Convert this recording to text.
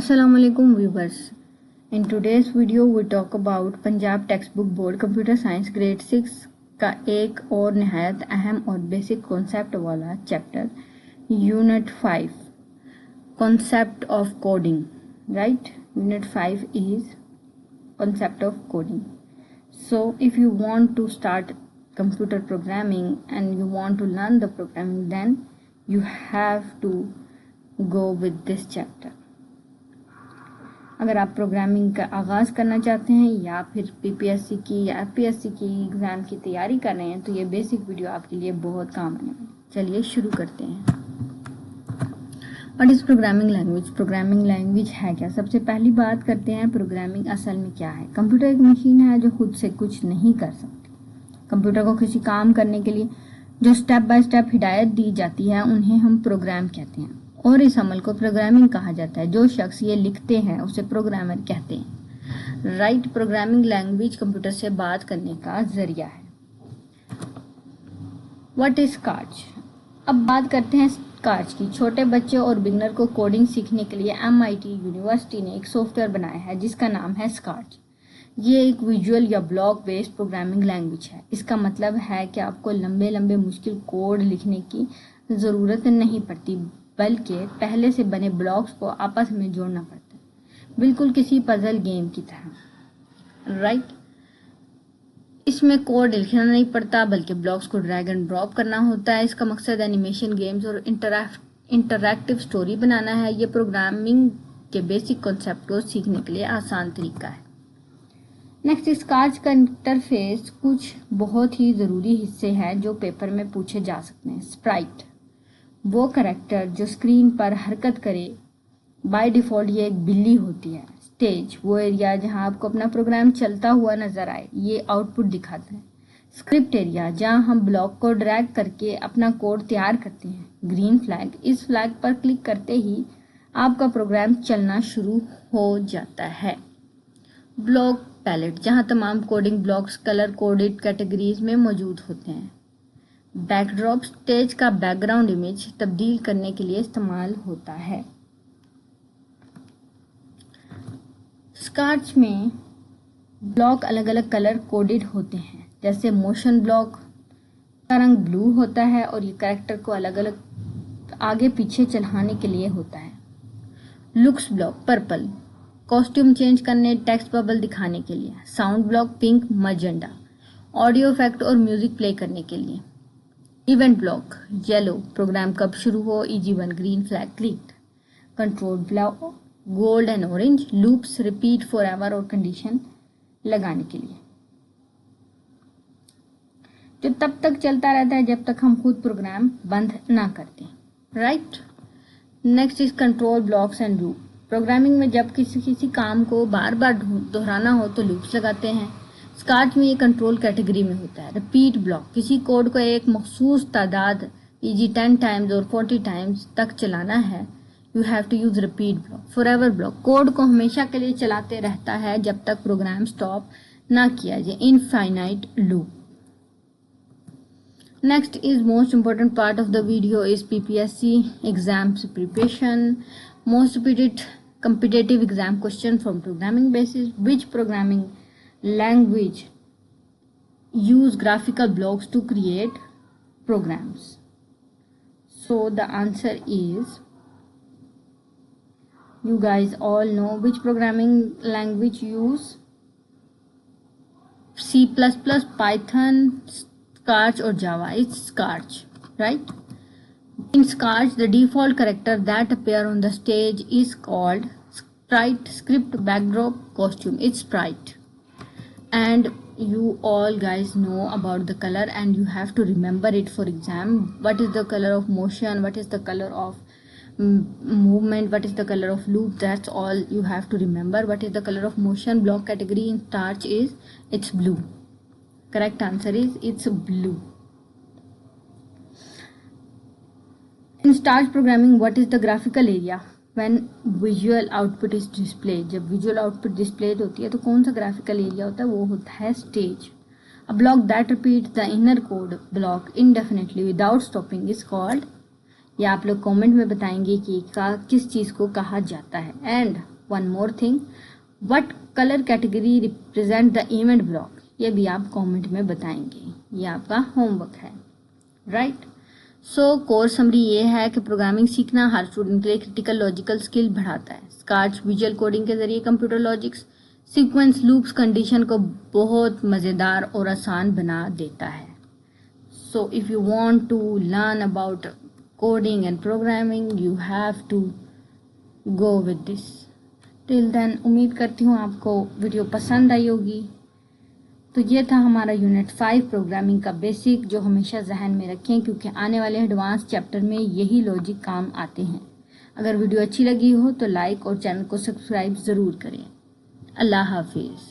Assalamualaikum viewers. In today's video we talk about Punjab text book board computer science grade 6 का एक और नहायत अहम और बेसिक कॉन्सेप्ट वाला chapter unit 5 concept of coding. Right, unit 5 is concept of coding. So if you want to start computer programming and you want to learn the programming, then you have to go with this chapter. अगर आप programming का आगाज़ करना चाहते हैं या फिर PPSC की या एफपीएससी की एग्ज़ाम की तैयारी कर रहे हैं तो ये बेसिक वीडियो आपके लिए बहुत काम आने वाली. चलिए शुरू करते हैं. What is programming language? Programming language है क्या? सबसे पहली बात करते हैं प्रोग्रामिंग असल में क्या है. कंप्यूटर एक मशीन है जो खुद से कुछ नहीं कर सकती. कंप्यूटर को किसी काम करने के लिए जो स्टेप बाय स्टेप हिदायत दी जाती है उन्हें हम प्रोग्राम कहते हैं और इस अमल को प्रोग्रामिंग कहा जाता है. जो शख्स ये लिखते हैं उसे प्रोग्रामर कहते हैं. राइट, प्रोग्रामिंग लैंग्वेज कंप्यूटर से बात करने का जरिया है. What is scorch? अब बात करते हैं स्कार्च की. छोटे बच्चे और बिगनर को कोडिंग सीखने के लिए एमआईटी यूनिवर्सिटी ने एक सॉफ्टवेयर बनाया है जिसका नाम है स्कार्च. ये एक विजुअल या ब्लॉक बेस्ड प्रोग्रामिंग लैंग्वेज है. इसका मतलब है कि आपको लंबे लंबे मुश्किल कोड लिखने की ज़रूरत नहीं पड़ती बल्कि पहले से बने ब्लॉक्स को आपस में जोड़ना पड़ता है, बिल्कुल किसी पजल गेम की तरह. राइट, इसमें कोड लिखना नहीं पड़ता बल्कि ब्लॉक्स को ड्रैग एंड ड्रॉप करना होता है. इसका मकसद एनिमेशन गेम्स और इंटरैक्टिव स्टोरी बनाना है. ये प्रोग्रामिंग के बेसिक कॉन्सेप्ट को सीखने के लिए आसान तरीका है. नेक्स्ट, स्कार्च का इंटरफेस कुछ बहुत ही ज़रूरी हिस्से हैं जो पेपर में पूछे जा सकते हैं. स्प्राइट, वो करैक्टर जो स्क्रीन पर हरकत करे. बाय डिफ़ॉल्ट ये एक बिल्ली होती है. स्टेज, वो एरिया जहां आपको अपना प्रोग्राम चलता हुआ नजर आए, ये आउटपुट दिखाता है. स्क्रिप्ट एरिया, जहां हम ब्लॉक को ड्रैग करके अपना कोड तैयार करते हैं. ग्रीन फ्लैग, इस फ्लैग पर क्लिक करते ही आपका प्रोग्राम चलना शुरू हो जाता है. ब्लॉक पैलेट, जहां तमाम coding blocks colour coded categories में मौजूद होते हैं. बैकड्रॉप, स्टेज का बैकग्राउंड इमेज तब्दील करने के लिए इस्तेमाल होता है. स्कार्च में ब्लॉक अलग अलग कलर कोडेड होते हैं. जैसे मोशन ब्लॉक का रंग ब्लू होता है और ये कैरेक्टर को अलग अलग आगे पीछे चलाने के लिए होता है. Looks block purple, costume change करने, टेक्स्ट बबल दिखाने के लिए. Sound block pink magenta, audio effect और म्यूजिक प्ले करने के लिए. इवेंट ब्लॉक येलो, प्रोग्राम कब शुरू हो. EG1 green flag clicked. Control block gold and orange, loops repeat for ever और कंडीशन लगाने के लिए, जो तब तक चलता रहता है जब तक हम खुद प्रोग्राम बंद ना करते. Right, next is control blocks and loop. Programming में जब किसी काम को बार बार दोहराना हो तो लूप्स लगाते हैं. स्कार्च में ये कंट्रोल कैटेगरी में होता है. रिपीट ब्लॉक, किसी कोड को एक मखसूस तादाद EG 10 टाइम्स और 40 टाइम्स तक चलाना है. You have to use repeat block. Forever block, code को हमेशा के लिए चलाते रहता है जब तक प्रोग्राम स्टॉप ना किया जाए. Infinite loop. Next is most important part of the video is PPSC exams preparation. Most repeated competitive exam question from programming basis. Which programming language use graphical blocks to create programs? So the answer is, you guys all know which programming language use C++, Python, Scratch or Java. It's Scratch, right? In Scratch, the default character that appear on the stage is called sprite. Script, backdrop, costume, it's sprite. And you all guys know about the color and you have to remember it for exam. What is the color of motion, what is the color of movement, what is the color of loop? That's all you have to remember. What is the color of motion? Block category in Scratch is, it's blue. Correct answer is, it's blue. In Scratch programming, what is the graphical area when visual output is displayed? जब visual output displayed होती है तो कौन सा graphical area होता है? वो होता है stage. A block that repeats the inner code block indefinitely without stopping is called या आप लोग कमेंट में बताएंगे कि किस चीज़ को कहा जाता है। And one more thing, what colour category represent the event block, ये भी आप कमेंट में बताएंगे। ये आपका होमवर्क है, राइट। सो कोर्स समरी ये है कि प्रोग्रामिंग सीखना हर स्टूडेंट के लिए क्रिटिकल लॉजिकल स्किल बढ़ाता है। स्कार्च विजुअल कोडिंग के जरिए computer logics, sequence, loops, condition को बहुत मज़ेदार और आसान बना देता है। So if you want to learn about coding and programming you have to go with this. Till then उम्मीद करती हूँ आपको वीडियो पसंद आई होगी। तो ये था हमारा यूनिट 5 प्रोग्रामिंग का बेसिक, जो हमेशा जहन में रखें क्योंकि आने वाले एडवांस चैप्टर में यही लॉजिक काम आते हैं। अगर वीडियो अच्छी लगी हो तो लाइक और चैनल को सब्सक्राइब ज़रूर करें। अल्लाह हाफिज़।